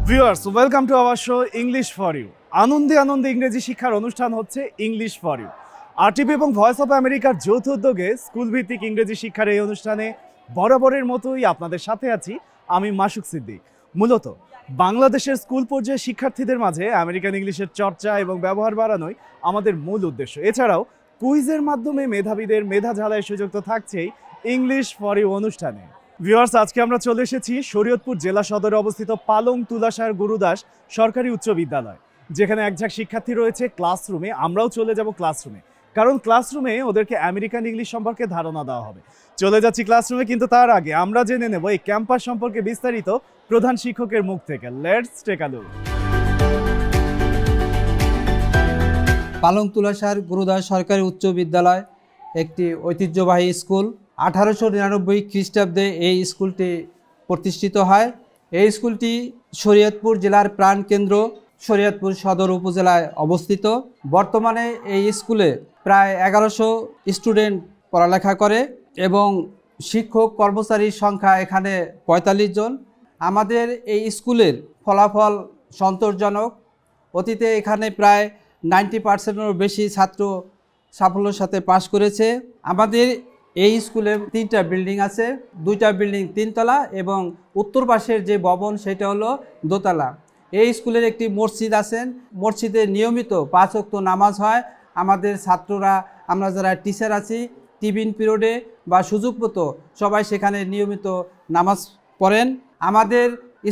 Viewers welcome to our show English for you. আনন্দে আনন্দে ইংরেজি শিক্ষার অনুষ্ঠান হচ্ছে ইংলিশ ফর ইউ। আরটিভি এবং ভয়েস অফ আমেরিকার যৌথ উদ্যোগে স্কুল ভিত্তিক ইংরেজি শিক্ষার এই অনুষ্ঠানে বরাবরের মতোই আপনাদের সাথে আছি আমি মাসুক সিদ্দিক। মূলত বাংলাদেশের স্কুল পর্যায়ে শিক্ষার্থীদের মাঝে আমেরিকান ইংলিশের চর্চা এবং ব্যবহার বাড়ানোই আমাদের মূল উদ্দেশ্য। এছাড়াও কুইজের মাধ্যমে মেধাবীদের মেধা ঝালাইয়ের সুযোগ তো থাকছেই ইংলিশ ফর ইউ অনুষ্ঠানে। ভিউয়ার্স, আজকে আমরা চলে এসেছি শরীয়তপুর জেলা সদরে অবস্থিত পালং তুলাশার গুরুদাস সরকারি উচ্চ বিদ্যালয়, যেখানে একঝাঁক শিক্ষার্থী রয়েছে ক্লাসরুমে। আমরাও চলে যাব ক্লাসরুমে, কারণ ক্লাসরুমে ওদেরকে আমেরিকান ইংলিশ সম্পর্কে ধারণা দেওয়া হবে। চলে যাচ্ছি ক্লাসরুমে, কিন্তু তার আগে আমরা জেনে নেব এই ক্যাম্পাস সম্পর্কে বিস্তারিত প্রধান শিক্ষকের মুখ থেকে। Let's take a look. পালং তুলাশার গুরুদাস সরকারি উচ্চ বিদ্যালয় একটি ঐতিহ্যবাহী স্কুল। 1899 খ্রিস্টাব্দে এই স্কুলটি প্রতিষ্ঠিত হয়। এই স্কুলটি শরীয়তপুর জেলার প্রাণকেন্দ্র শরীয়তপুর সদর উপজেলায় অবস্থিত। বর্তমানে এই স্কুলে প্রায় 1100 স্টুডেন্ট পড়ালেখা করে এবং শিক্ষক কর্মচারীর সংখ্যা এখানে 45 জন। আমাদের এই স্কুলের ফলাফল সন্তোষজনক। অতীতে এখানে প্রায় 90%-এরও বেশি ছাত্র সাফল্যের সাথে পাশ করেছে। আমাদের এই স্কুলে 3টা বিল্ডিং আছে, 2টা বিল্ডিং 3 তলা এবং উত্তর পাশের যে ভবন সেটা হলো দোতলা। এই স্কুলের একটি মসজিদ আছে, মসজিদে নিয়মিত 5 ওয়াক্ত নামাজ হয়। আমাদের ছাত্ররা, আমরা যারা টিচার আছি, টিফিন পিরিয়ডে বা সুযোগ মতো সবাই সেখানে নিয়মিত নামাজ পড়েন। আমাদের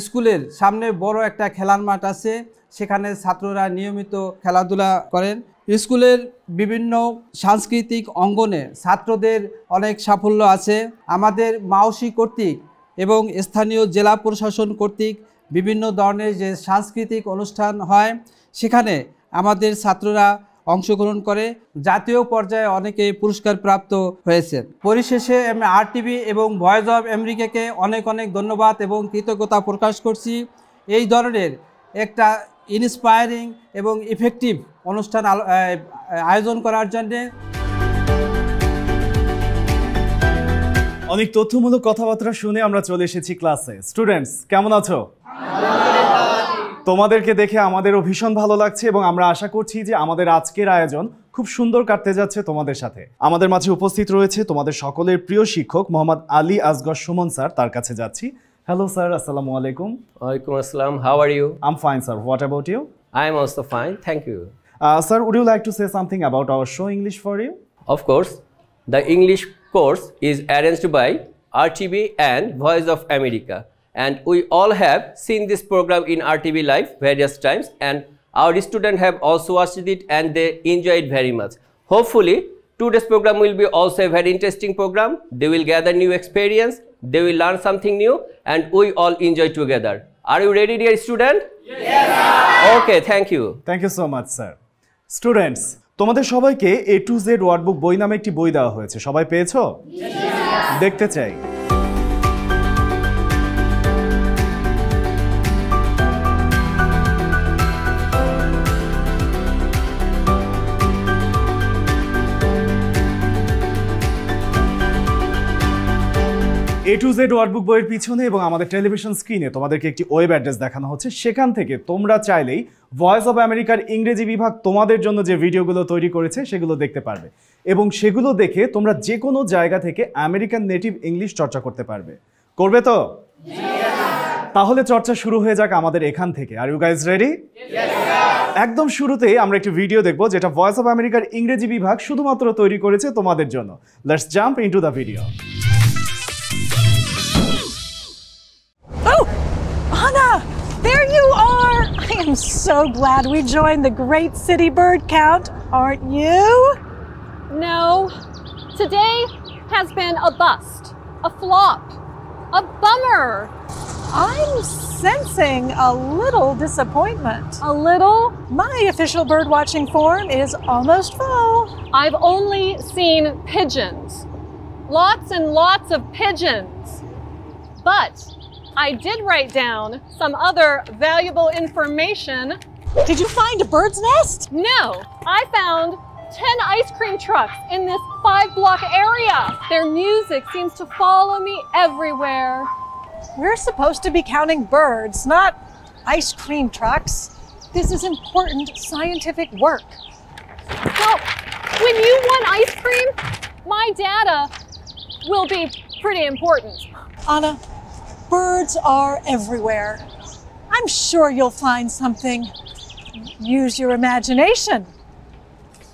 স্কুলের সামনে বড় একটা খেলার মাঠ আছে, সেখানে ছাত্ররা নিয়মিত খেলাধুলা করেন। স্কুলের বিভিন্ন সাংস্কৃতিক অঙ্গনে ছাত্রদের অনেক সাফল্য আছে। আমাদের মাওসি কর্তৃক এবং স্থানীয় জেলা প্রশাসন কর্তৃক বিভিন্ন ধরনের যে সাংস্কৃতিক অনুষ্ঠান হয় সেখানে আমাদের ছাত্ররা অংশগ্রহণ করে জাতীয় পর্যায়ে অনেকে পুরস্কার প্রাপ্ত হয়েছেন। পরিশেষে আমি আরটিভি এবং ভয়েস অফ আমেরিকাকে অনেক অনেক ধন্যবাদ এবং কৃতজ্ঞতা প্রকাশ করছি এই ধরনের একটা ইন্সপায়ারিং এবং ইফেক্টিভ অনুষ্ঠান আয়োজন করার জন্যে। অনেক তথ্যমূলক কথাবার্তা শুনে আমরা চলে এসেছি ক্লাসে। স্টুডেন্টস, কেমন আছো? তোমাদেরকে দেখে আমাদেরও ভীষণ ভালো লাগছে এবং আমরা আশা করছি যে আমাদের আজকের আয়োজন খুব সুন্দর কাটতে যাচ্ছে তোমাদের সাথে। আমাদের মাঝে উপস্থিত রয়েছে তোমাদের সকলের প্রিয় শিক্ষক মোহাম্মদ আলী আসগর সুমন স্যার। তার কাছে যাচ্ছি। Hello sir, assalamu alaikum. Walaikum assalam. How are you? I'm fine sir. What about you? I am also fine. Thank you. Sir, would you like to say something about our show English for you? Of course. The English course is arranged by RTV and Voice of America. And we all have seen this program in RTV Live various times. And our students have also watched it and they enjoy it very much. Hopefully, today's program will be also a very interesting program. They will gather new experience. They will learn something new and we all enjoy together. Are you ready, dear student? Yes, sir. Okay, thank you. Thank you so much, sir. Students, তোমাদের সবাইকে A to Z ওয়ার্ডবুক বই নামে একটি বই দেওয়া হয়েছে। সবাই পেয়েছো? Yes. দেখতে চাই। A to Z ওয়ার্ডবুক বইয়ের পিছনে এবং আমাদের টেলিভিশন স্ক্রিনে তোমাদেরকে একটি ওয়েব অ্যাড্রেস দেখানো হচ্ছে। সেখান থেকে তোমরা চাইলেই ভয়েস অফ আমেরিকার ইংরেজি বিভাগ তোমাদের জন্য যে ভিডিওগুলো তৈরি করেছে সেগুলো দেখতে পারবে এবং সেগুলো দেখে তোমরা যে কোনো জায়গা থেকে আমেরিকান নেটিভ ইংলিশ চর্চা করতে পারবে। করবে তো? তাহলে চর্চা শুরু হয়ে যাক আমাদের এখান থেকে। Are you guys ready? একদম শুরুতেই আমরা একটি ভিডিও দেখবো যেটা ভয়েস অফ আমেরিকার ইংরেজি বিভাগ শুধুমাত্র তৈরি করেছে তোমাদের জন্য। Let's jump into the video. There you are! I am so glad we joined the Great City Bird Count, aren't you? No. Today has been a bust, a flop, a bummer. I'm sensing a little disappointment. A little? My official bird watching form is almost full. I've only seen pigeons. Lots and lots of pigeons. But I did write down some other valuable information. Did you find a bird's nest? No, I found 10 ice cream trucks in this 5-block area. Their music seems to follow me everywhere. We're supposed to be counting birds, not ice cream trucks. This is important scientific work. Well, when you want ice cream, my data will be pretty important. Anna, birds are everywhere. I'm sure you'll find something. Use your imagination.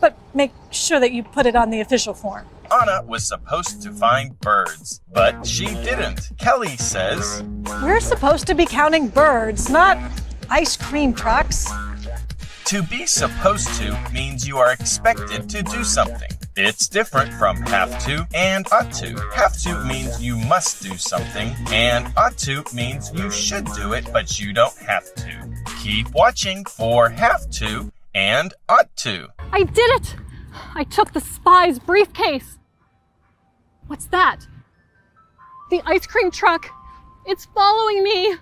But make sure that you put it on the official form. Anna was supposed to find birds, but she didn't. Kelly says, We're supposed to be counting birds, not ice cream trucks. to be supposed to means you are expected to do something. It's different from have to and ought to. Have to means you must do something, and ought to means you should do it, but you don't have to. Keep watching for have to and ought to. I did it! I took the spy's briefcase. What's that? The ice cream truck. It's following me.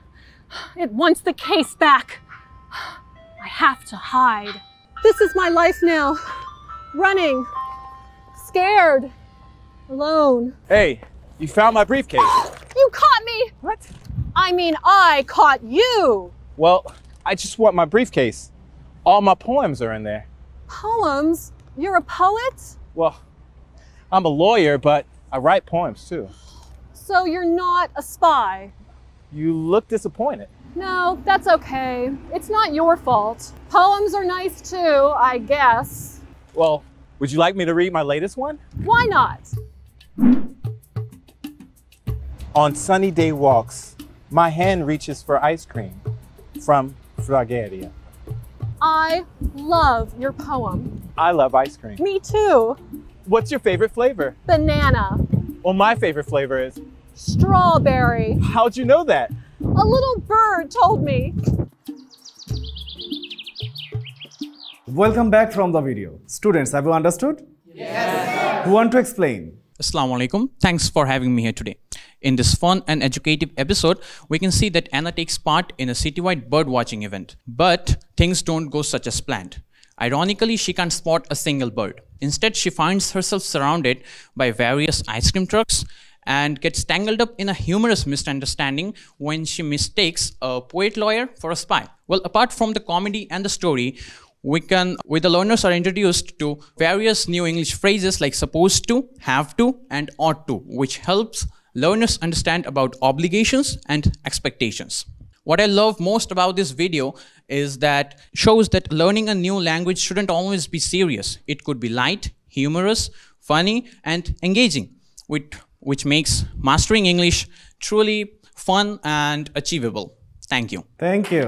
It wants the case back. I have to hide. This is my life now. Running. Scared. Alone. Hey, you found my briefcase. You caught me! What? I mean, I caught you! Well, I just want my briefcase. All my poems are in there. Poems? You're a poet? Well, I'm a lawyer, but I write poems too. So you're not a spy? You look disappointed. No, that's okay. It's not your fault. Poems are nice too, I guess. Well, would you like me to read my latest one? Why not? On sunny day walks, my hand reaches for ice cream from Fragaria. I love your poem. I love ice cream. Me too. What's your favorite flavor? Banana. Well, my favorite flavor is. Strawberry. How'd you know that? A little bird told me. Welcome back from the video. Students, have you understood? Yes. Who want to explain? Assalamu alaikum. Thanks for having me here today. In this fun and educative episode, we can see that Anna takes part in a citywide bird watching event. But things don't go such as planned. Ironically, she can't spot a single bird. Instead, she finds herself surrounded by various ice cream trucks and gets tangled up in a humorous misunderstanding when she mistakes a poet laureate for a spy. Well, apart from the comedy and the story, the learners are introduced to various new English phrases like supposed to, have to, and ought to, which helps learners understand about obligations and expectations. What I love most about this video is that shows that learning a new language shouldn't always be serious. It could be light, humorous, funny, and engaging, which makes mastering English truly fun and achievable. Thank you. Thank you.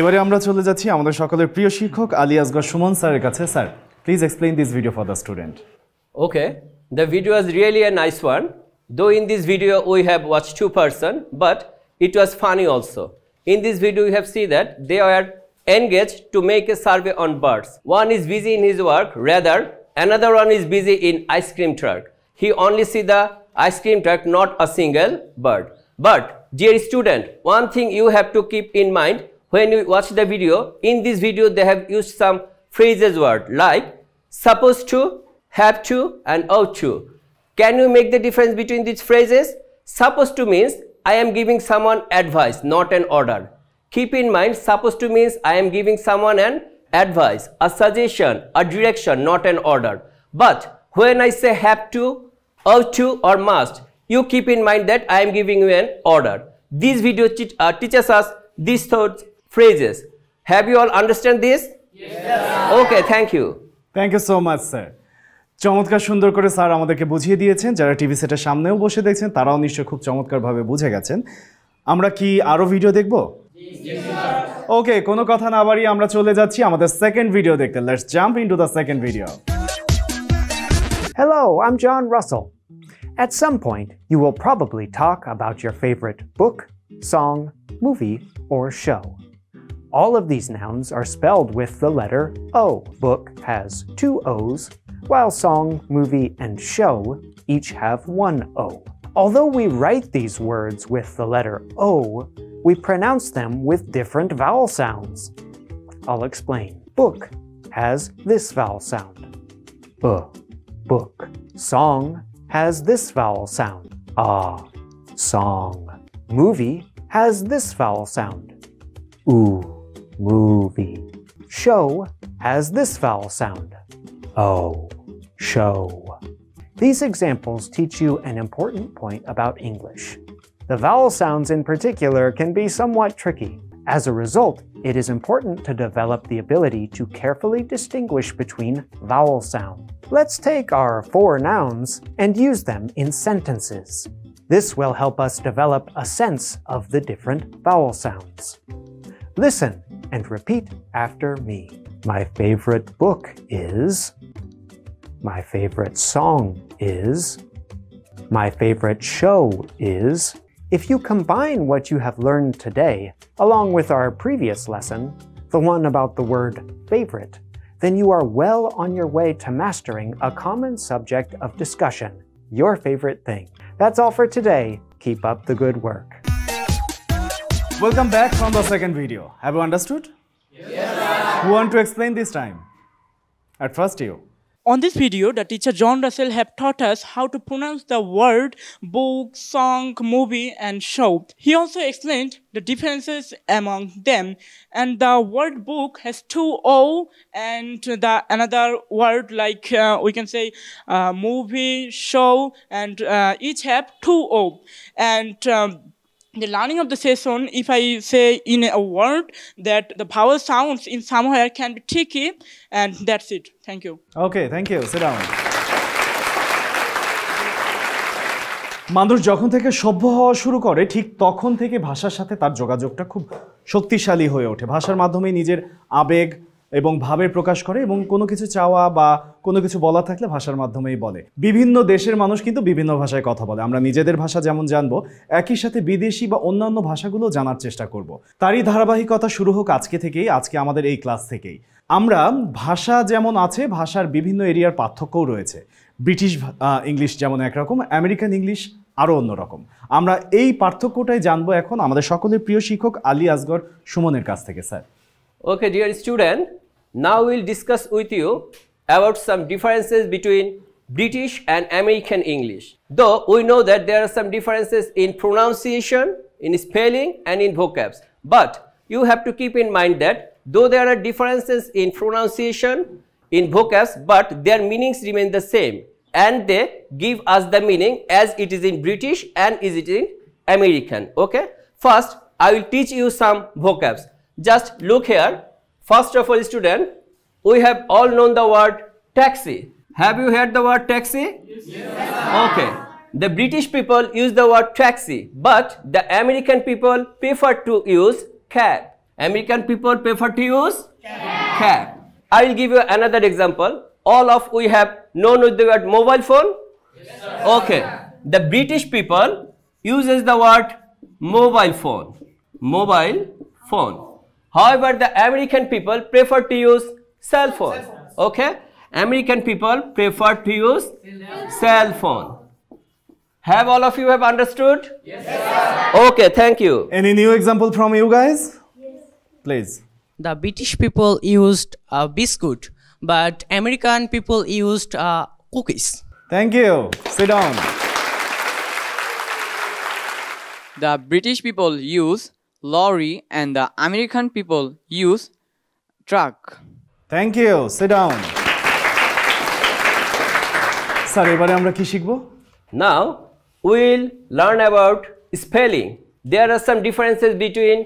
এবারে আমরা চলে যাচ্ছি আমাদের সকলের প্রিয় শিক্ষক আলী আসগর সুমন স্যারের কাছে। Sir, please explain this video for the student. Okay, the video is really a nice one. Though in this video we have watched two persons, but it was funny also. In this video you have seen that they are engaged to make a survey on birds. One is busy in his work, rather another one is busy in ice cream truck. He only see the ice cream truck, not a single bird. But dear student, one thing you have to keep in mind when you watch the video. In this video they have used some phrases word like supposed to, have to, and ought to. Can you make the difference between these phrases? Supposed to means I am giving someone advice, not an order. Keep in mind, supposed to means I am giving someone an advice, a suggestion, a direction, not an order. But when I say have to, ought to, or must, you keep in mind that I am giving you an order. This video teaches us these thoughts, phrases. Have you all understand this? Yes. Okay, thank you. Thank you so much, sir. চমৎকার সুন্দর করে sir আমাদেরকে বুঝিয়ে দিয়েছেন। যারা TV সেটের সামনেও বসে দেখছেন তারাও নিশ্চয়ই খুব চমৎকারভাবে বুঝে গেছেন। আমরা কি আরো ভিডিও দেখব? ওকে, কোনো কথা না বাড়িয়ে আমরা চলে যাচ্ছি আমাদের সেকেন্ড ভিডিও দেখতে। Let's jump into the second video. Hello, I'm John Russell. At some point, you will probably talk about your favorite book, song, movie, or show. All of these nouns are spelled with the letter O. Book has 2 O's, while song, movie, and show each have 1 O. Although we write these words with the letter O, we pronounce them with different vowel sounds. I'll explain. Book has this vowel sound. B, book. Song has this vowel sound. Ah, song. Movie has this vowel sound. Ooh, movie. Show has this vowel sound. Oh, show. These examples teach you an important point about English. The vowel sounds in particular can be somewhat tricky. As a result, it is important to develop the ability to carefully distinguish between vowel sound. Let's take our 4 nouns and use them in sentences. This will help us develop a sense of the different vowel sounds. Listen and repeat after me. My favorite book is. My favorite song is. My favorite show is. If you combine what you have learned today, along with our previous lesson, the one about the word favorite, then you are well on your way to mastering a common subject of discussion, your favorite thing. That's all for today. Keep up the good work. Welcome back from the second video. Have you understood? Yes. Who want to explain this time? At first you. On this video, the teacher John Russell have taught us how to pronounce the word book, song, movie, and show. He also explained the differences among them. And the word book has 2 O, and the another word like we can say movie, show, and each have 2 O. And the learning of the session, if I say in a word that the vowel sounds in somewhere can be tricky, and that's it. Thank you. Okay, thank you. Sit down. মানুষ যখন থেকে সভ্য হওয়া শুরু করে ঠিক তখন থেকে ভাষার সাথে তার যোগাযোগটা খুব শক্তিশালী হয়ে ওঠে। ভাষার মাধ্যমে নিজের আবেগ এবং ভাবের প্রকাশ করে এবং কোনো কিছু চাওয়া বা কোনো কিছু বলা থাকলে ভাষার মাধ্যমেই বলে। বিভিন্ন দেশের মানুষ কিন্তু বিভিন্ন ভাষায় কথা বলে। আমরা নিজেদের ভাষা যেমন জানবো, একই সাথে বিদেশি বা অন্যান্য ভাষাগুলো জানার চেষ্টা করব। তারই ধারাবাহিকতা শুরু হোক আজকে থেকেই, আজকে আমাদের এই ক্লাস থেকেই। আমরা ভাষা যেমন আছে, ভাষার বিভিন্ন এরিয়ার পার্থক্যও রয়েছে। ব্রিটিশ ইংলিশ যেমন একরকম, আমেরিকান ইংলিশ আরও অন্যরকম। আমরা এই পার্থক্যটাই জানবো এখন আমাদের সকলের প্রিয় শিক্ষক আলী আসগর সুমনের কাছ থেকে। Sir. Okay, dear student, now we'll discuss with you about some differences between British and American English. Though we know that there are some differences in pronunciation, in spelling, and in vocabs. But you have to keep in mind that though there are differences in pronunciation, in vocabs, but their meanings remain the same. And they give us the meaning as it is in British and is it in American. Okay? First, I will teach you some vocabs. Just look here. First of all, student, we have all known the word taxi. Have you heard the word taxi? Yes. Okay. The British people use the word taxi, but the American people prefer to use cab. American people prefer to use cab. I will give you another example. All of we have known with the word mobile phone. Yes, sir. Okay. The British people uses the word mobile phone. Mobile phone. However, the American people prefer to use cell phone. Okay? American people prefer to use cell phone. Have all of you have understood? Yes, sir. Okay, thank you. Any new example from you guys? Yes. Please. The British people used biscuit, but American people used cookies. Thank you. Sit down. The British people use lorry and the American people use truck. Thank you. Sit down. Sir, এবারে আমরা কি শিখব? Now we'll learn about spelling. There are some differences between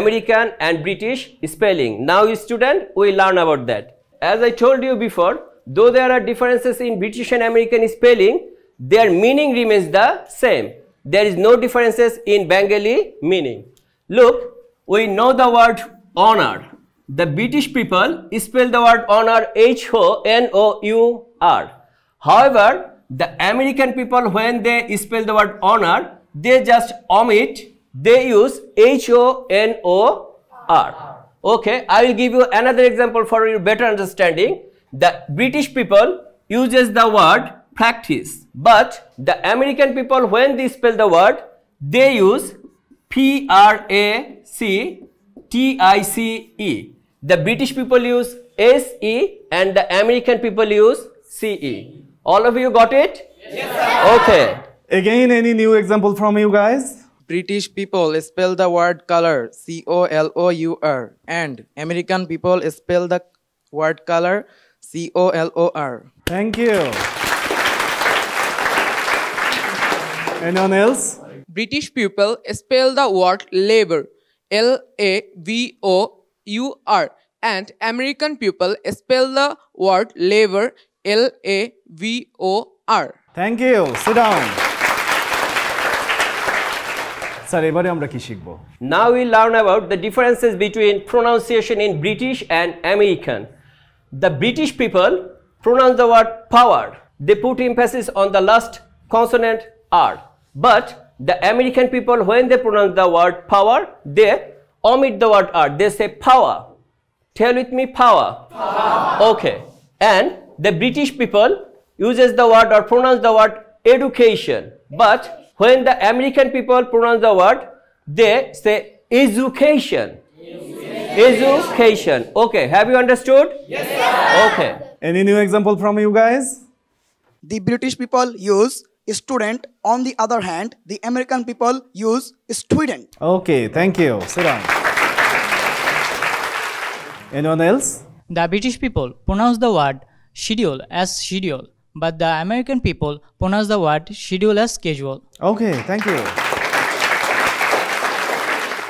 American and British spelling. Now student, we'll learn about that. As I told you before, though there are differences in British and American spelling, their meaning remains the same. There is no differences in Bengali meaning. Look, we know the word honor. The British people spell the word honor H-O-N-O-U-R. However, the American people, when they spell the word honor, they just omit, they use H-O-N-O-R. Okay, I will give you another example for your better understanding. The British people uses the word practice, but the American people, when they spell the word, they use P-R-A-C-T-I-C-E. The British people use S-E and the American people use C-E. All of you got it? Yes, sir. Okay. Again, any new example from you guys? British people spell the word color C-O-L-O-U-R and American people spell the word color C-O-L-O-R. Thank you. Anyone else? British people spell the word labor L-A-V-O-U-R and American people spell the word labor L-A-V-O-R. Thank you. Sit down. Sir, এবারে আমরা কি শিখব? Now we learn about the differences between pronunciation in British and American. The British people pronounce the word power. They put emphasis on the last consonant R. But the American people, when they pronounce the word power, they omit the word R. They say power. Tell with me, power. Power. Okay. And the British people uses the word or pronounce the word education. But when the American people pronounce the word, they say education. Education. Okay. Have you understood? Yes, sir. Okay. Any new example from you guys? The British people use student. On the other hand, the American people use student. Okay, thank you. Sit down. Anyone else? The British people pronounce the word schedule as schedule, but the American people pronounce the word schedule as schedule. Okay, thank you.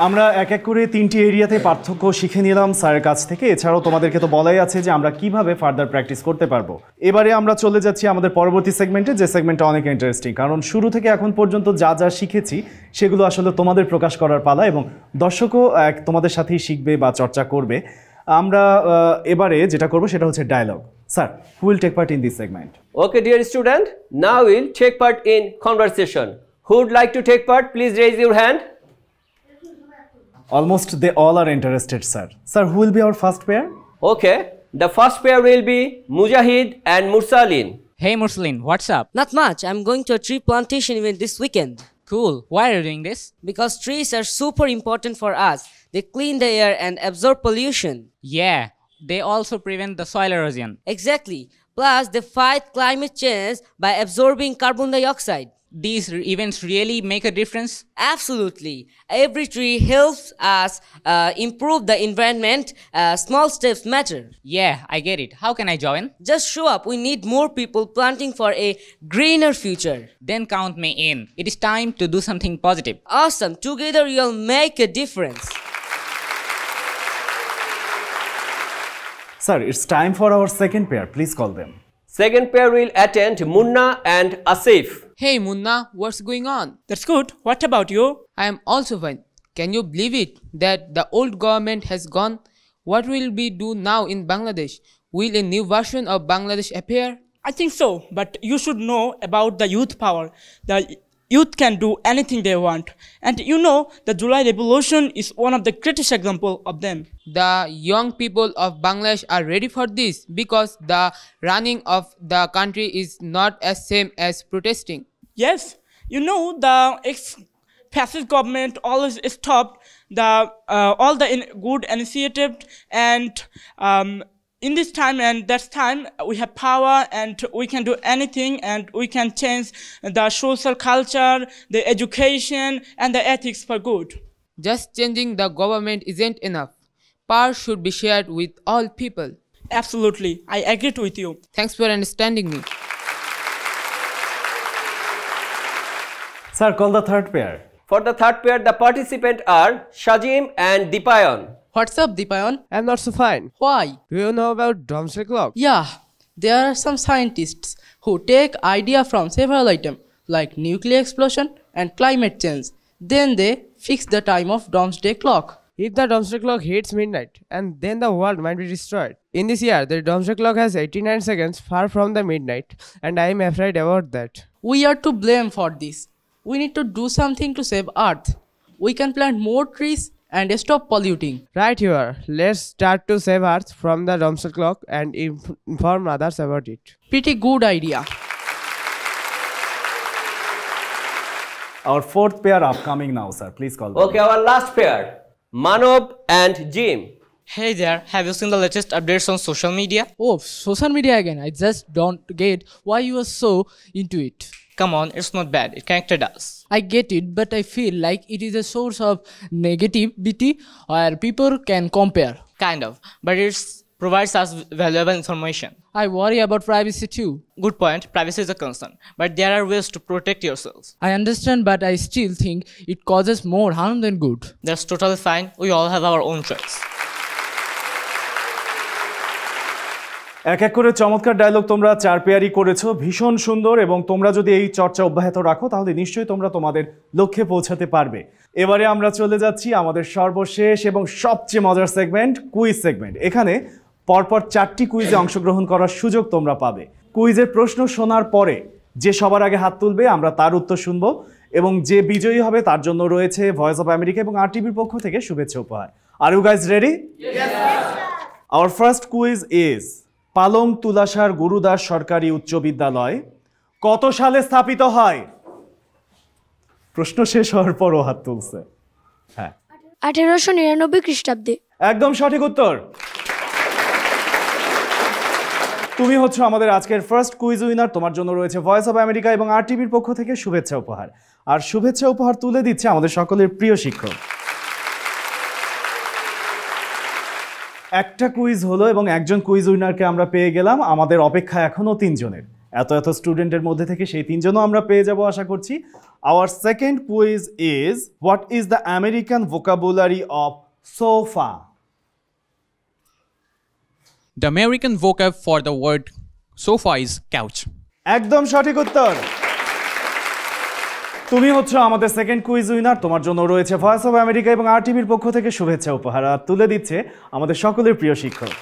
আমরা এক এক করে তিনটি এরিয়াতে পার্থক্য শিখে নিলাম স্যারের কাছ থেকে। এছাড়াও তোমাদেরকে তো বলাই আছে যে আমরা কিভাবে ফার্দার প্র্যাকটিস করতে পারবো। এবারে আমরা চলে যাচ্ছি আমাদের পরবর্তী সেগমেন্টে, যে সেগমেন্টটা অনেক ইন্টারেস্টিং, কারণ শুরু থেকে এখন পর্যন্ত যা যা শিখেছি সেগুলো আসলে তোমাদের প্রকাশ করার পালা এবং দর্শকও তোমাদের সাথেই শিখবে বা চর্চা করবে। আমরা এবারে যেটা করব সেটা হচ্ছে dialogue. Sir, who will take part in this segment? Okay, dear student, now we'll take part in conversation. Who would like to take part? Please raise your hand. Almost they all are interested, sir. Sir, who will be our first pair? Okay, the first pair will be Mujahid and Mursalin. Hey Mursalin, what's up? Not much. I'm going to a tree plantation event this weekend. Cool. Why are you doing this? Because trees are super important for us. They clean the air and absorb pollution. Yeah, they also prevent the soil erosion. Exactly. Plus, they fight climate change by absorbing carbon dioxide. These events really make a difference? Absolutely. Every tree helps us improve the environment. Small steps matter. Yeah, I get it. How can I join? Just show up. We need more people planting for a greener future. Then count me in. It is time to do something positive. Awesome. Together we'll make a difference. Sir, it's time for our second pair. Please call them. Second pair will attend Munna and Asif. Hey Munna, what's going on? That's good. What about you? I am also fine. Can you believe it that the old government has gone? What will we do now in Bangladesh? Will a new version of Bangladesh appear? I think so, but you should know about the youth power. The youth can do anything they want. And you know, the July Revolution is one of the greatest example of them. The young people of Bangladesh are ready for this because the running of the country is not as same as protesting. Yes, you know, the ex-fascist government always stopped the all the good initiative, and in this time and that time we have power and we can do anything, and we can change the social culture, the education and the ethics for good. Just changing the government isn't enough. Power should be shared with all people. Absolutely, I agree with you. Thanks for understanding me. Sir, call the third pair. For the third pair, the participants are Shajim and Dipayan. What's up, Dipayan? I'm not so fine. Why? Do you know about Domesday clock? Yeah, there are some scientists who take idea from several items like nuclear explosion and climate change. Then they fix the time of Domesday clock. If the Domesday clock hits midnight, and then the world might be destroyed. In this year, the Domesday clock has 89 seconds far from the midnight, and I am afraid about that. We are to blame for this. We need to do something to save Earth. We can plant more trees and stop polluting. Right here. Let's start to save Earth from the Domesday clock and inform others about it. Pretty good idea. Our fourth pair upcoming now, sir. Please call them. Okay, our last pair, Manav and Jim. Hey there, have you seen the latest updates on social media? Oh, social media again. I just don't get why you are so into it. Come on, it's not bad. It connected us. I get it, but I feel like it is a source of negativity where people can compare. Kind of, but it provides us valuable information. I worry about privacy too. Good point, privacy is a concern, but there are ways to protect yourselves. I understand, but I still think it causes more harm than good. That's totally fine. We all have our own choice. এক এক করে চমৎকার dialogue তোমরা চার পেয়ারই করেছো, ভীষণ সুন্দর, এবং তোমরা যদি এই চর্চা অব্যাহত রাখো তাহলে নিশ্চয়ই তোমরা তোমাদের লক্ষ্যে পৌঁছাতে পারবে। এবারে আমরা চলে যাচ্ছি আমাদের সর্বশেষ এবং সবচেয়ে মজার সেগমেন্ট, কুইজ সেগমেন্ট। এখানে পরপর 4টি কুইজে অংশগ্রহণ করার সুযোগ তোমরা পাবে। কুইজের প্রশ্ন শোনার পরে যে সবার আগে হাত তুলবে আমরা তার উত্তর শুনবো, এবং যে বিজয়ী হবে তার জন্য রয়েছে ভয়েস অফ আমেরিকা এবং RTVর পক্ষ থেকে শুভেচ্ছা উপহার। Are you guys ready? Our first quiz is পালং তুলাসার গুরুদাস সরকারি উচ্চ বিদ্যালয় কত সালে স্থাপিত হয়? প্রশ্ন শেষ হওয়ার পরও হাত তুলছে। হ্যাঁ, 1899 খ্রিস্টাব্দে। একদম সঠিক উত্তর। তুমি হচ্ছে আমাদের আজকের ফার্স্ট কুইজ উইনার। তোমার জন্য রয়েছে ভয়েস অফ আমেরিকা এবং RTVর পক্ষ থেকে শুভেচ্ছা উপহার। আর শুভেচ্ছা উপহার তুলে দিচ্ছে আমাদের সকলের প্রিয় শিক্ষক। একটা কুইজ হলো এবং একজন কুইজ উইনারকে আমরা পেয়ে গেলাম। আমাদের অপেক্ষা এখনো 3 জনের। এত স্টুডেন্টের মধ্যে থেকে সেই 3 জনও আমরা পেয়ে যাব আশা করছি। Our second quiz is what is the American vocabulary of sofa? The American vocab for the word sofa is couch. একদম সঠিক উত্তর। তুমি হচ্ছে আমাদের সেকেন্ড কুইজ উইনার। তোমার জন্য রয়েছে ভয়েস অফ আমেরিকা এবং RTVর পক্ষ থেকে শুভেচ্ছা উপহার। আর তুলে দিচ্ছে আমাদের সকলের প্রিয় শিক্ষক।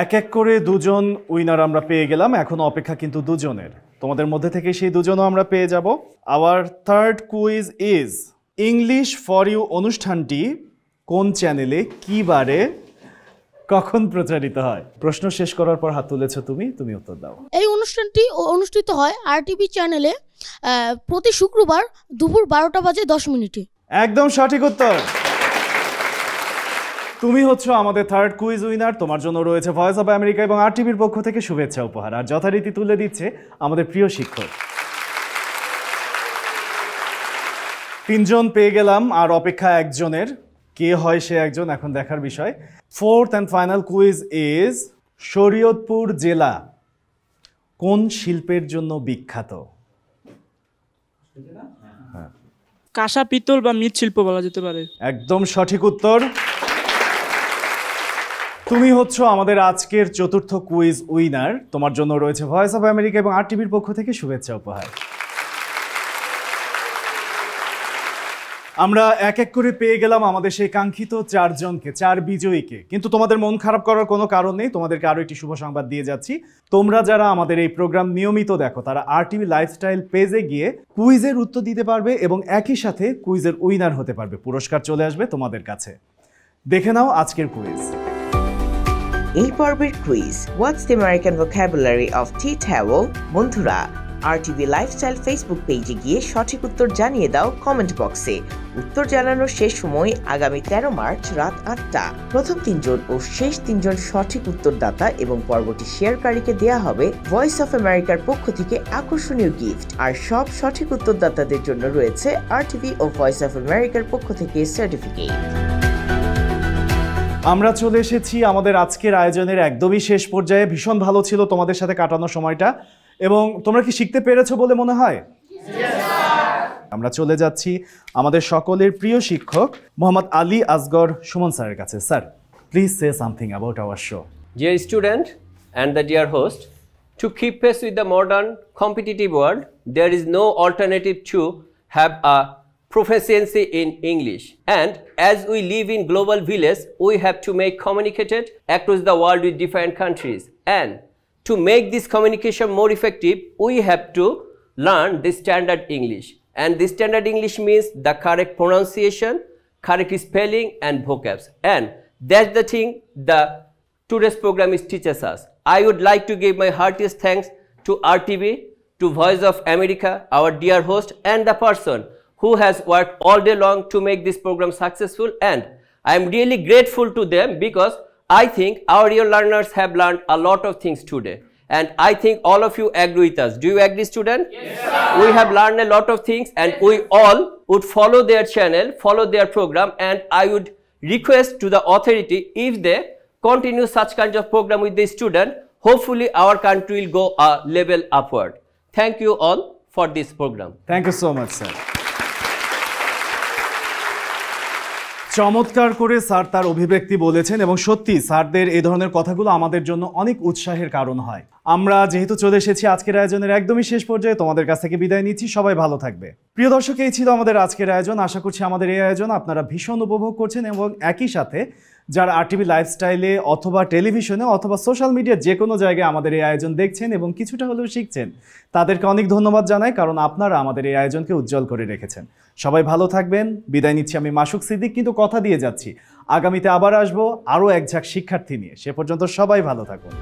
এক এক করে 2 জন উইনার আমরা পেয়ে গেলাম। এখনো অপেক্ষা কিন্তু 2 জনের। তোমাদের মধ্যে থেকে সেই 2 জনও আমরা পেয়ে যাব। Our third quiz is English for you অনুষ্ঠানটি কোন চ্যানেলে, কি বারে, কখন প্রচারিত হয়? প্রশ্ন শেষ করার পর হাত তুলেছো তুমি, তুমি উত্তর দাও। এই অনুষ্ঠানটি অনুষ্ঠিত হয় RTV চ্যানেলে প্রতি শুক্রবার দুপুর 12টা বাজে 10 মিনিটে। একদম সঠিক উত্তর। তুমি হচ্ছে আমাদের থার্ড কুইজ উইনার। তোমার জন্য রয়েছে ভয়েস অফ আমেরিকা এবং RTVর পক্ষ থেকে শুভেচ্ছা উপহার। আর যথারীতি তুলে দিচ্ছে আমাদের প্রিয় শিক্ষক। 3 জন পেয়ে গেলাম, আর অপেক্ষা 1 জনের। কে হয় সে একজন এখন দেখার বিষয়। Fourth and final quiz is Shariatpur জেলা কোন শিল্পের জন্য বিখ্যাত? কাঁসা, পিতল বা মৃৎশিল্প বলা যেতে পারে। একদম সঠিক উত্তর। তুমি হচ্ছে আমাদের আজকের চতুর্থ কুইজ উইনার। তোমার জন্য রয়েছে ভয়েস অফ আমেরিকা এবং RTVর পক্ষ থেকে শুভেচ্ছা উপহার। আমরা এক এক করে পেয়ে গেলাম আমাদের সেই কাঙ্ক্ষিত 4 জনকে, 4 বিজয়ীকে। কিন্তু তোমাদের মন খারাপ করার কোনো কারণ নেই। তোমাদেরকে আরো একটি শুভ সংবাদ দিয়ে যাচ্ছি। তোমরা যারা আমাদের এই প্রোগ্রাম নিয়মিত দেখো তারা RTV লাইফস্টাইল পেজে গিয়ে কুইজের উত্তর দিতে পারবে এবং একই সাথে কুইজের উইনার হতে পারবে। পুরস্কার চলে আসবে তোমাদের কাছে। দেখে নাও আজকের কুইজ। এই পর্বের quiz, what's the American vocabulary of T towel? বন্ধুরা, RTV লাইফস্টাইল ফেসবুক পেজে গিয়ে সঠিক উত্তর জানিয়ে দাও কমেন্ট বক্সে। উত্তর জানানোর শেষ সময় আগামী 13 মার্চ রাত 8টা। প্রথম 3 জন ও শেষ 3 জন সঠিক উত্তরদাতা এবং পর্বটি শেয়ারকারীকে দেয়া হবে ভয়েস অফ আমেরিকার পক্ষ থেকে আকর্ষণীয় গিফট। আর সব সঠিক উত্তরদাতাদের জন্য রয়েছে RTV ও ভয়েস অফ আমেরিকার পক্ষ থেকে সার্টিফিকেট। আমরা চলে এসেছি আমাদের আজকের আয়োজনের একদমই শেষ পর্যায়ে। ভীষণ ভালো ছিল তোমাদের সাথে কাটানো সময়টা, এবং তোমরা কি শিখতে পেরেছো বলে মনে হয়? আমরা চলে যাচ্ছি আমাদের সকলের প্রিয় শিক্ষক মোহাম্মদ আলী আসগর সুমন স্যারের কাছে। Sir, please say something about our show. Dear student and the dear host, to keep pace with the modern competitive world, there is no alternative to have a proficiency in English. And as we live in global village, we have to make communicated across the world with different countries. And to make this communication more effective, we have to learn the standard English. And the standard English means the correct pronunciation, correct spelling and vocabs. And that's the thing the today's program is teaches us. I would like to give my heartiest thanks to RTV, to Voice of America, our dear host, and the person who has worked all day long to make this program successful, and I am really grateful to them because I think our real learners have learned a lot of things today. And I think all of you agree with us. Do you agree, students? Yes, sir. We have learned a lot of things, and we all would follow their channel, follow their program, and I would request to the authority, if they continue such kind of program with the student, hopefully our country will go a level upward. Thank you all for this program. Thank you so much, sir. চমৎকার করে sir তার অভিব্যক্তি বলেছেন এবং সত্যি স্যারদের এই ধরনের কথাগুলো আমাদের জন্য অনেক উৎসাহের কারণ হয়। আমরা যেহেতু চলে এসেছি আজকের আয়োজনের একদমই শেষ পর্যায়ে, তোমাদের কাছ থেকে বিদায় নিচ্ছি। সবাই ভালো থাকবে। প্রিয় দর্শক, এই ছিল আমাদের আজকের আয়োজন। আশা করছি আমাদের এই আয়োজন আপনারা ভীষণ উপভোগ করছেন এবং একই সাথে যারা আরটিভি লাইফস্টাইলে অথবা টেলিভিশনে অথবা সোশ্যাল মিডিয়া যে কোনো জায়গায় আমাদের এই আয়োজন দেখছেন এবং কিছুটা হলেও শিখছেন, তাদেরকে অনেক ধন্যবাদ জানাই, কারণ আপনারা আমাদের এই আয়োজনকে উজ্জ্বল করে রেখেছেন। সবাই ভালো থাকবেন। বিদায় নিচ্ছি আমি মাসুক সিদ্দিক, কিন্তু কথা দিয়ে যাচ্ছি আগামীতে আবার আসবো আরও এক ঝাঁক শিক্ষার্থী নিয়ে। সে পর্যন্ত সবাই ভালো থাকুন।